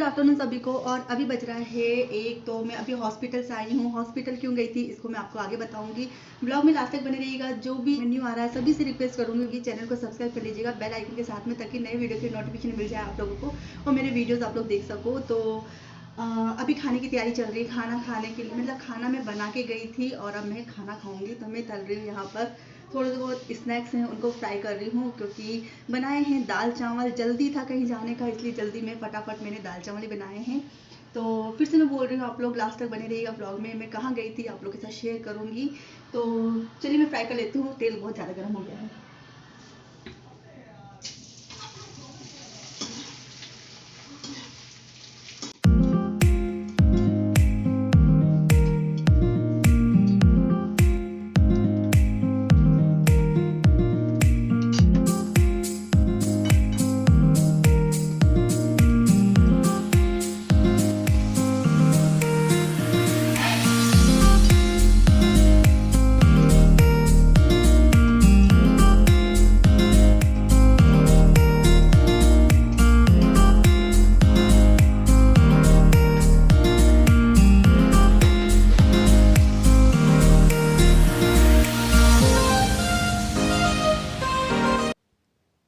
Afternoon सभी को। और अभी बज रहा है एक, तो मैं अभी हॉस्पिटल से आई हूँ। हॉस्पिटल क्यों गई थी इसको मैं आपको आगे बताऊंगी। ब्लॉग में लास्ट तक बने रहिएगा। जो भी न्यू आ रहा है सभी से रिक्वेस्ट करूंगी कि चैनल को सब्सक्राइब कर लीजिएगा बेल आइकन के साथ में, ताकि नए वीडियो की नोटिफिकेशन मिल जाए आप लोगों को और मेरे वीडियोज़ आप लोग देख सको। तो अभी खाने की तैयारी चल रही है। खाना खाने के लिए मतलब खाना मैं बना के गई थी और अब मैं खाना खाऊंगी। तो मैं तल रही हूँ यहाँ पर थोड़े बहुत स्नैक्स हैं, उनको फ्राई कर रही हूँ, क्योंकि बनाए हैं दाल चावल। जल्दी था कहीं जाने का, इसलिए जल्दी में फटाफट मैंने दाल चावल ही बनाए हैं। तो फिर से मैं बोल रही हूँ, आप लोग लास्ट तक बने रहिएगा। ब्लॉग में मैं कहाँ गई थी आप लोग के साथ शेयर करूँगी। तो चलिए मैं फ्राई कर लेती हूँ। तेल बहुत ज़्यादा गर्म हो गया है।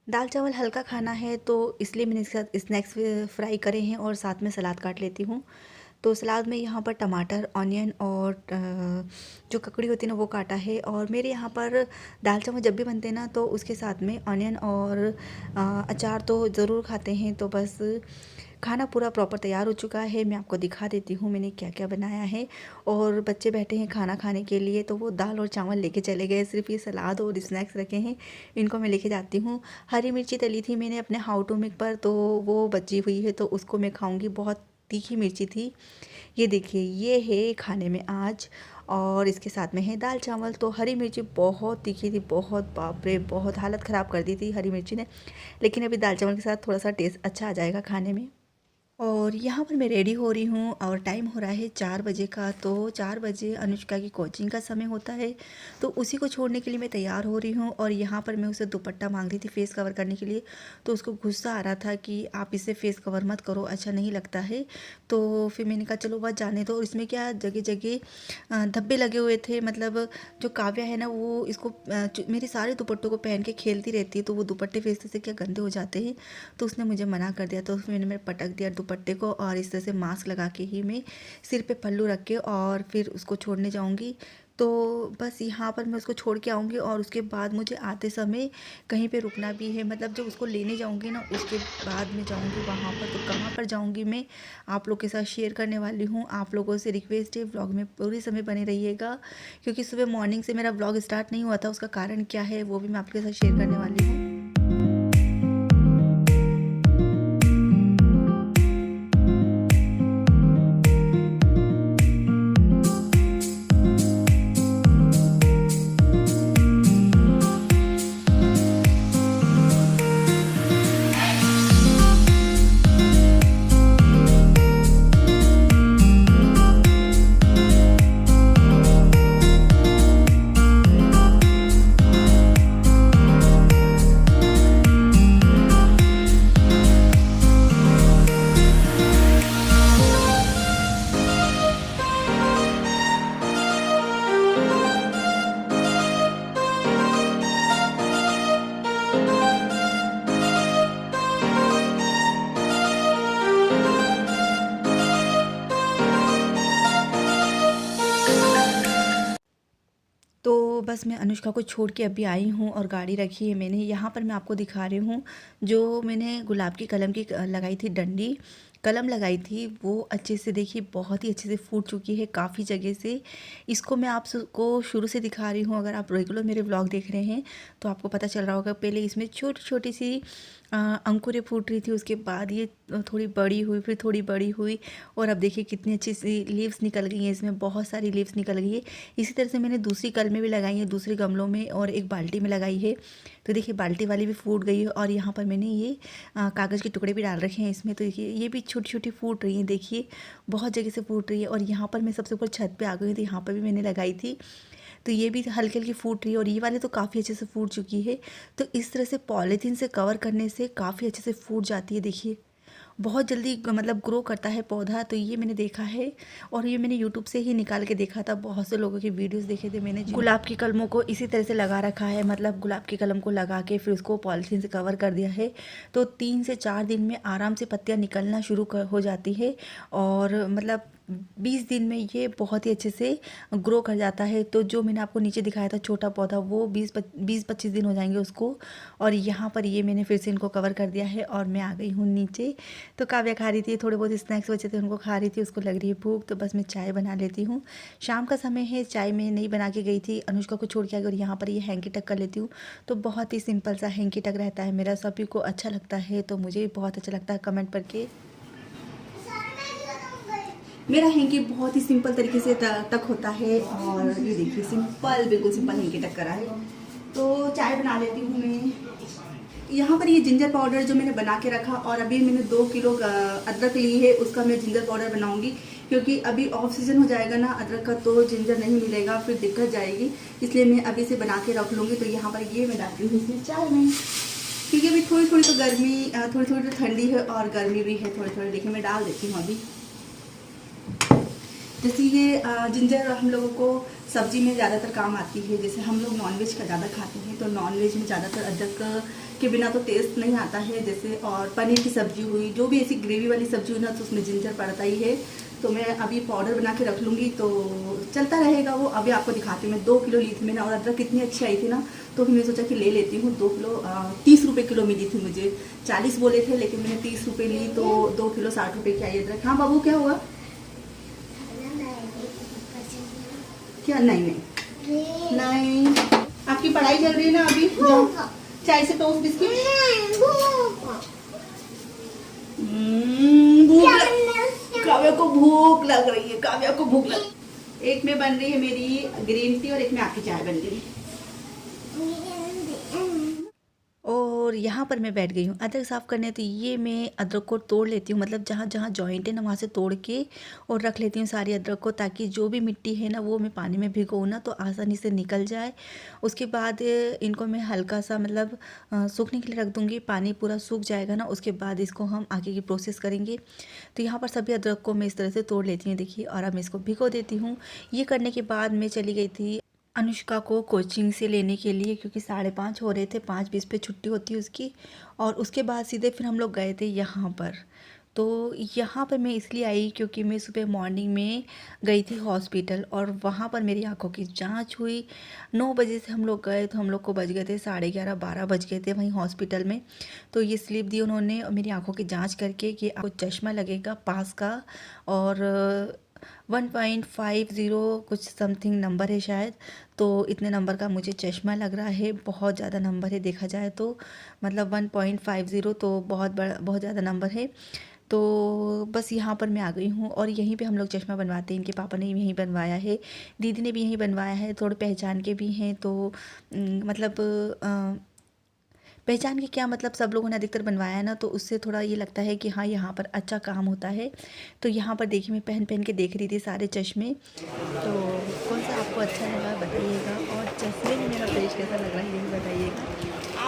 दाल चावल हल्का खाना है, तो इसलिए मैंने इसके साथ स्नैक्स फ्राई करे हैं और साथ में सलाद काट लेती हूँ। तो सलाद में यहाँ पर टमाटर, ऑनियन और जो ककड़ी होती है ना वो काटा है। और मेरे यहाँ पर दाल चावल जब भी बनते हैं ना तो उसके साथ में ऑनियन और अचार तो ज़रूर खाते हैं। तो बस खाना पूरा प्रॉपर तैयार हो चुका है। मैं आपको दिखा देती हूँ मैंने क्या क्या बनाया है। और बच्चे बैठे हैं खाना खाने के लिए, तो वो दाल और चावल लेके चले गए। सिर्फ ये सलाद और स्नैक्स रखे हैं, इनको मैं लेके जाती हूँ। हरी मिर्ची तली थी मैंने अपने हाउ टू मेक पर, तो वो बची हुई है, तो उसको मैं खाऊंगी। बहुत तीखी मिर्ची थी। ये देखिए, ये है खाने में आज। और इसके साथ में है दाल चावल। तो हरी मिर्ची बहुत तीखी थी, बहुत, बाप रे, बहुत हालत ख़राब कर दी थी हरी मिर्ची ने। लेकिन अभी दाल चावल के साथ थोड़ा सा टेस्ट अच्छा आ जाएगा खाने में। और यहाँ पर मैं रेडी हो रही हूँ और टाइम हो रहा है 4 बजे का। तो 4 बजे अनुष्का की कोचिंग का समय होता है, तो उसी को छोड़ने के लिए मैं तैयार हो रही हूँ। और यहाँ पर मैं उसे दुपट्टा मांग रही थी फेस कवर करने के लिए, तो उसको गुस्सा आ रहा था कि आप इसे फेस कवर मत करो, अच्छा नहीं लगता है। तो फिर मैंने कहा चलो बस जाने दो। और इसमें क्या जगह जगह धब्बे लगे हुए थे। मतलब जो काव्या है ना वो इसको मेरे सारे दुपट्टों को पहन के खेलती रहती है, तो वो दुपट्टे फेंसने से क्या गंदे हो जाते हैं। तो उसने मुझे मना कर दिया, तो फिर मैंने पटक दिया दुपट्टे को। और इस तरह से मास्क लगा के ही मैं सिर पे पल्लू रख के और फिर उसको छोड़ने जाऊंगी। तो बस यहाँ पर मैं उसको छोड़ के आऊँगी और उसके बाद मुझे आते समय कहीं पे रुकना भी है। मतलब जब उसको लेने जाऊँगी ना उसके बाद मैं जाऊँगी वहाँ पर। तो कहाँ पर जाऊँगी मैं आप लोग के साथ शेयर करने वाली हूँ। आप लोगों से रिक्वेस्ट है व्लॉग में पूरे समय बने रहिएगा, क्योंकि सुबह मॉर्निंग से मेरा व्लॉग स्टार्ट नहीं हुआ था। उसका कारण क्या है वो भी मैं आपके साथ शेयर करने वाली हूँ। तो बस मैं अनुष्का को छोड़ के अभी आई हूँ और गाड़ी रखी है मैंने। यहाँ पर मैं आपको दिखा रही हूँ जो मैंने गुलाब की कलम की लगाई थी डंडी, कलम लगाई थी, वो अच्छे से देखिए बहुत ही अच्छे से फूट चुकी है काफ़ी जगह से। इसको मैं आपको शुरू से दिखा रही हूँ। अगर आप रेगुलर मेरे व्लॉग देख रहे हैं तो आपको पता चल रहा होगा। पहले इसमें छोटी छोटी सी अंकुरें फूट रही थी, उसके बाद ये थोड़ी बड़ी हुई, फिर थोड़ी बड़ी हुई, और अब देखिए कितनी अच्छी सी लीव्स निकल गई हैं। इसमें बहुत सारी लीव्स निकल गई है। इसी तरह से मैंने दूसरी कल में भी लगाई है, दूसरे गमलों में, और एक बाल्टी में लगाई है। तो देखिए बाल्टी वाली भी फूट गई है। और यहाँ पर मैंने ये कागज़ के टुकड़े भी डाल रखे हैं इसमें। तो देखिए ये भी छोटी छोटी फूट रही हैं, देखिए बहुत जगह से फूट रही है। और यहाँ पर मैं सबसे ऊपर छत पे आ गई थी, यहाँ पर भी मैंने लगाई थी, तो ये भी हल्की हल्की फूट रही है। और ये वाले तो काफ़ी अच्छे से फूट चुकी है। तो इस तरह से पॉलीथीन से कवर करने से काफ़ी अच्छे से फूट जाती है। देखिए बहुत जल्दी मतलब ग्रो करता है पौधा। तो ये मैंने देखा है और ये मैंने यूट्यूब से ही निकाल के देखा था। बहुत से लोगों के वीडियोस देखे थे मैंने। गुलाब की कलमों को इसी तरह से लगा रखा है, मतलब गुलाब की कलम को लगा के फिर उसको पॉलीथीन से कवर कर दिया है। तो 3 से 4 दिन में आराम से पत्तियाँ निकलना शुरू हो जाती है और मतलब 20 दिन में ये बहुत ही अच्छे से ग्रो कर जाता है। तो जो मैंने आपको नीचे दिखाया था छोटा पौधा, वो 20-25 दिन हो जाएंगे उसको। और यहाँ पर ये मैंने फिर से इनको कवर कर दिया है और मैं आ गई हूँ नीचे। तो काव्या खा रही थी, थोड़े बहुत स्नैक्स बचे थे उनको खा रही थी, उसको लग रही है भूख, तो बस मैं चाय बना लेती हूँ। शाम का समय है, चाय मैं नहीं बना के गई थी, अनुष्का को छोड़ के आ गई। और यहाँ पर ये हैंकी टक कर लेती हूँ। तो बहुत ही सिंपल सा हैंकी टक रहता है मेरा, सभी को अच्छा लगता है, तो मुझे भी बहुत अच्छा लगता है। कमेंट करके मेरा हैंकी बहुत ही सिंपल तरीके से तक होता है। और ये देखिए सिंपल, बिल्कुल सिंपल हैंकी टक करा है। तो चाय बना लेती हूँ मैं। यहाँ पर ये जिंजर पाउडर जो मैंने बना के रखा, और अभी मैंने 2 किलो अदरक ली है, उसका मैं जिंजर पाउडर बनाऊंगी। क्योंकि अभी ऑफ सीजन हो जाएगा ना अदरक का, तो जिंजर नहीं मिलेगा, फिर दिक्कत जाएगी। इसलिए मैं अभी से बना के रख लूँगी। तो यहाँ पर ये मैं डालती हूँ इसमें चाय में, क्योंकि अभी थोड़ी थोड़ी तो गर्मी, थोड़ी थोड़ी तो ठंडी है और गर्मी भी है थोड़ी थोड़ी। देखिए मैं डाल देती हूँ अभी। जैसे ये जिंजर हम लोगों को सब्जी में ज़्यादातर काम आती है। जैसे हम लोग नॉनवेज का ज़्यादा खाते हैं, तो नॉनवेज में ज़्यादातर अदरक के बिना तो टेस्ट नहीं आता है। जैसे और पनीर की सब्जी हुई, जो भी ऐसी ग्रेवी वाली सब्जी हुई ना, तो उसमें जिंजर पड़ता ही है। तो मैं अभी पाउडर बना के रख लूँगी, तो चलता रहेगा वो। अभी आपको दिखाती हूँ, मैं 2 किलो ली थी मैंने, और अदरक कितनी अच्छी आई थी ना, तो फिर मैं सोचा कि ले लेती हूँ 2 किलो। 30 रुपये किलो मिली थी मुझे, 40 बोले थे, लेकिन मैंने 30 रुपये ली, तो 2 किलो 60 रुपये की आई अदरक। हाँ बाबू क्या हुआ? क्या? नहीं नहीं नहीं, आपकी पढ़ाई चल रही है ना अभी। जाओ चाय से टोस्ट बिस्किट। काव्या को भूख लग रही है, काव्या को भूख लग। एक में बन रही है मेरी ग्रीन टी और एक में आपकी चाय बन रही है। और यहाँ पर मैं बैठ गई हूँ अदरक साफ़ करने। तो ये मैं अदरक को तोड़ लेती हूँ, मतलब जहाँ जहाँ जॉइंट है ना वहाँ से तोड़ के और रख लेती हूँ सारी अदरक को, ताकि जो भी मिट्टी है ना वो मैं पानी में भिगोऊँ ना तो आसानी से निकल जाए। उसके बाद इनको मैं हल्का सा मतलब सूखने के लिए रख दूँगी। पानी पूरा सूख जाएगा ना, उसके बाद इसको हम आगे की प्रोसेस करेंगे। तो यहाँ पर सभी अदरक को मैं इस तरह से तोड़ लेती हूँ, देखिए। और अब मैं इसको भिगो देती हूँ। ये करने के बाद मैं चली गई थी अनुष्का को कोचिंग से लेने के लिए, क्योंकि 5:30 हो रहे थे, 5:20 पे छुट्टी होती है उसकी। और उसके बाद सीधे फिर हम लोग गए थे यहाँ पर। तो यहाँ पर मैं इसलिए आई क्योंकि मैं सुबह मॉर्निंग में गई थी हॉस्पिटल, और वहाँ पर मेरी आंखों की जांच हुई। 9 बजे से हम लोग गए, तो हम लोग को बज गए थे 11:30-12 बज गए थे वहीं हॉस्पिटल में। तो ये स्लिप दी उन्होंने मेरी आंखों की जांच करके कि आपको चश्मा लगेगा पास का, और 1.50 कुछ समथिंग नंबर है शायद। तो इतने नंबर का मुझे चश्मा लग रहा है, बहुत ज़्यादा नंबर है देखा जाए तो, मतलब 1.50 तो बहुत बड़ा, बहुत ज़्यादा नंबर है। तो बस यहाँ पर मैं आ गई हूँ, और यहीं पे हम लोग चश्मा बनवाते हैं। इनके पापा ने भी यहीं बनवाया है, दीदी ने भी यहीं बनवाया है, थोड़े पहचान के भी हैं। तो मतलब पहचान के क्या, मतलब सब लोगों ने अधिकतर बनवाया है ना, तो उससे थोड़ा ये लगता है कि हाँ यहाँ पर अच्छा काम होता है। तो यहाँ पर देखिए मैं पहन पहन के देख रही थी सारे चश्मे। तो कौन सा आपको अच्छा लगा बताइएगा, और चश्मे में मेरा फेस कैसा लग रहा है ये भी बताइएगा।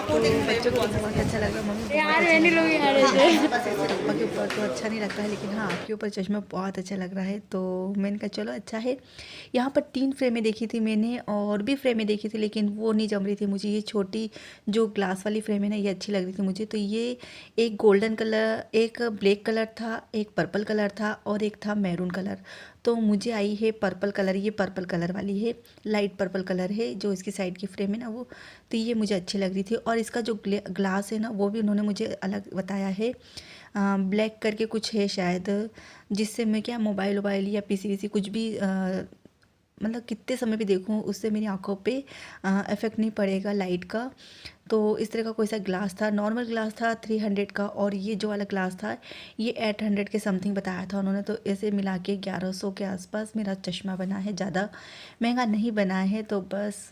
तो बच्चों को तो बहुत अच्छा लग रहा है, मम्मी बहुत अच्छा लग रहा है। हाँ, बस ऐसे पप्पा के ऊपर तो अच्छा नहीं लगता है, लेकिन हाँ आपके ऊपर चश्मा बहुत अच्छा लग रहा है। तो मैंने कहा चलो अच्छा है। यहाँ पर 3 फ्रेमें देखी थी मैंने, और भी फ्रेमें देखी थी, लेकिन वो नहीं जम रही थी मुझे। ये छोटी जो ग्लास वाली फ्रेम है ना, ये अच्छी लग रही थी मुझे। तो ये एक गोल्डन कलर, एक ब्लैक कलर था, एक पर्पल कलर था, और एक था मैरून कलर। तो मुझे आई है पर्पल कलर, ये पर्पल कलर वाली है, लाइट पर्पल कलर है जो इसकी साइड की फ्रेम है ना वो। तो ये मुझे अच्छी लग रही थी। और इसका जो ग्लास है ना वो भी उन्होंने मुझे अलग बताया है, ब्लैक करके कुछ है शायद, जिससे मैं क्या मोबाइल वोबाइल या पीसी वीसी कुछ भी मतलब कितने समय भी देखूँ उससे मेरी आंखों पे इफ़ेक्ट नहीं पड़ेगा लाइट का। तो इस तरह का कोई सा ग्लास था, नॉर्मल ग्लास था 300 का, और ये जो वाला ग्लास था ये 800 के समथिंग बताया था उन्होंने। तो ऐसे मिला के 1100 के आसपास मेरा चश्मा बना है, ज़्यादा महंगा नहीं बना है। तो बस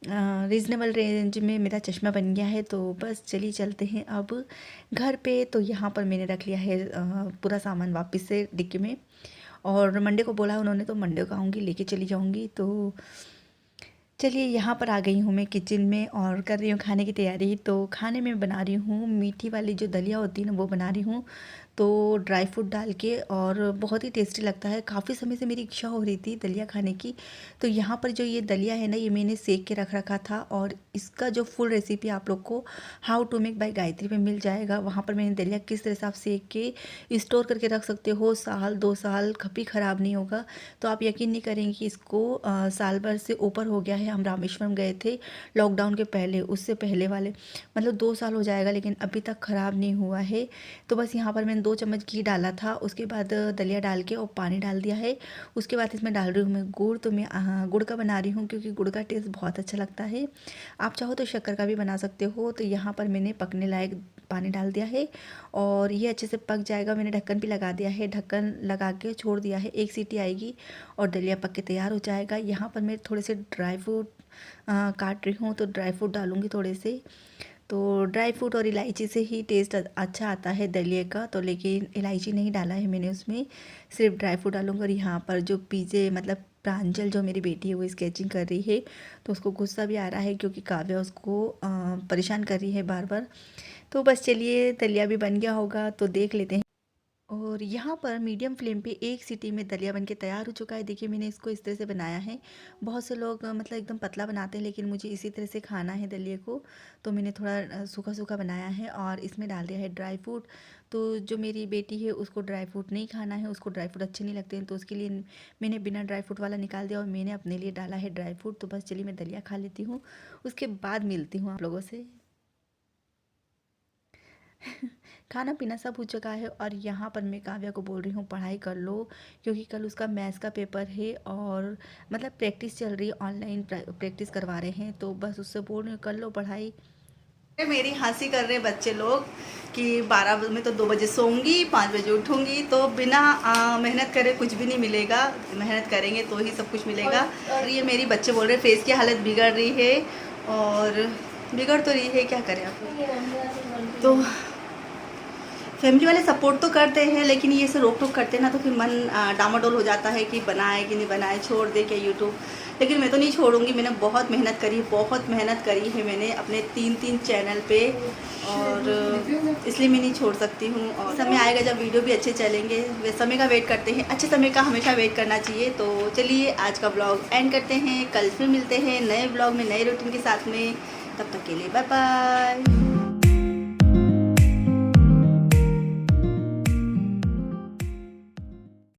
रीज़नेबल रेंज में मेरा चश्मा बन गया है। तो बस चलिए चलते हैं अब घर पे। तो यहाँ पर मैंने रख लिया है पूरा सामान वापस से डिक्की में, और मंडे को बोला उन्होंने, तो मंडे को आऊँगी लेके चली जाऊँगी। तो चलिए यहाँ पर आ गई हूँ मैं किचन में, और कर रही हूँ खाने की तैयारी। तो खाने में बना रही हूँ मीठी वाली जो दलिया होती है ना वो बना रही हूँ। तो ड्राई फ्रूट डाल के, और बहुत ही टेस्टी लगता है। काफ़ी समय से मेरी इच्छा हो रही थी दलिया खाने की। तो यहाँ पर जो ये दलिया है ना, ये मैंने सेक के रख रखा था, और इसका जो फुल रेसिपी आप लोग को how to make by Gayatri पे मिल जाएगा। वहाँ पर मैंने दलिया किस तरह से आप सेक के स्टोर करके रख सकते हो, साल 2 साल कभी ख़राब नहीं होगा। तो आप यकीन नहीं करेंगे कि इसको साल भर से ऊपर हो गया है। हम रामेश्वरम गए थे लॉकडाउन के पहले, उससे पहले वाले, मतलब 2 साल हो जाएगा, लेकिन अभी तक ख़राब नहीं हुआ है। तो बस यहाँ पर मैंने 2 चम्मच घी डाला था, उसके बाद दलिया डाल के और पानी डाल दिया है। उसके बाद इसमें डाल रही हूँ मैं गुड़। तो मैं गुड़ का बना रही हूँ क्योंकि गुड़ का टेस्ट बहुत अच्छा लगता है। आप चाहो तो शक्कर का भी बना सकते हो। तो यहाँ पर मैंने पकने लायक पानी डाल दिया है और ये अच्छे से पक जाएगा। मैंने ढक्कन भी लगा दिया है, ढक्कन लगा के छोड़ दिया है, 1 सीटी आएगी और दलिया पक के तैयार हो जाएगा। यहाँ पर मैं थोड़े से ड्राई फ्रूट काट रही हूँ, तो ड्राई फ्रूट डालूँगी थोड़े से। तो ड्राई फ्रूट और इलायची से ही टेस्ट अच्छा आता है दलिए का, तो लेकिन इलायची नहीं डाला है मैंने उसमें, सिर्फ ड्राई फ्रूट डालूँगी। और यहाँ पर जो पीछे मतलब प्रांजल जो मेरी बेटी है वो स्केचिंग कर रही है, तो उसको गुस्सा भी आ रहा है क्योंकि काव्या उसको परेशान कर रही है बार बार। तो बस चलिए, दलिया भी बन गया होगा तो देख लेते हैं। और यहाँ पर मीडियम फ्लेम पे 1 सीटी में दलिया बनके तैयार हो चुका है। देखिए मैंने इसको इस तरह से बनाया है। बहुत से लोग मतलब एकदम पतला बनाते हैं, लेकिन मुझे इसी तरह से खाना है दलिए को, तो मैंने थोड़ा सूखा सूखा बनाया है और इसमें डाल दिया है ड्राई फ्रूट। तो जो मेरी बेटी है उसको ड्राई फ्रूट नहीं खाना है, उसको ड्राई फ्रूट अच्छे नहीं लगते हैं, तो उसके लिए मैंने बिना ड्राई फ्रूट वाला निकाल दिया और मैंने अपने लिए डाला है ड्राई फ्रूट। तो बस चलिए मैं दलिया खा लेती हूँ, उसके बाद मिलती हूँ आप लोगों से। खाना पीना सब हो चुका है और यहाँ पर मैं काव्या को बोल रही हूँ पढ़ाई कर लो, क्योंकि कल उसका मैथ्स का पेपर है और मतलब प्रैक्टिस चल रही है, ऑनलाइन प्रैक्टिस करवा रहे हैं। तो बस उससे बोल रही हूँ कर लो पढ़ाई। मेरी हंसी कर रहे हैं बच्चे लोग कि 12 बजे में तो 2 बजे सोऊंगी, 5 बजे उठूंगी, तो बिना मेहनत करे कुछ भी नहीं मिलेगा। मेहनत करेंगे तो ही सब कुछ मिलेगा। और ये मेरी बच्चे बोल रहे हैं फेस की हालत बिगड़ रही है, और बिगड़ तो रही है, क्या करें आप। तो फैमिली वाले सपोर्ट तो करते हैं, लेकिन ये से रोक टोक करते हैं ना, तो फिर मन डामाडोल हो जाता है कि बनाए कि नहीं बनाए, छोड़ दे क्या यूट्यूब। लेकिन मैं तो नहीं छोड़ूंगी, मैंने बहुत मेहनत करी, बहुत मेहनत करी है मैंने अपने 3 चैनल पे, और इसलिए मैं नहीं छोड़ सकती हूँ। और समय आएगा जब वीडियो भी अच्छे चलेंगे, वे समय का वेट करते हैं, अच्छे समय का हमेशा वेट करना चाहिए। तो चलिए आज का ब्लॉग एंड करते हैं, कल फिर मिलते हैं नए ब्लॉग में नए रूटीन के साथ में। तब तक के लिए बाय बाय।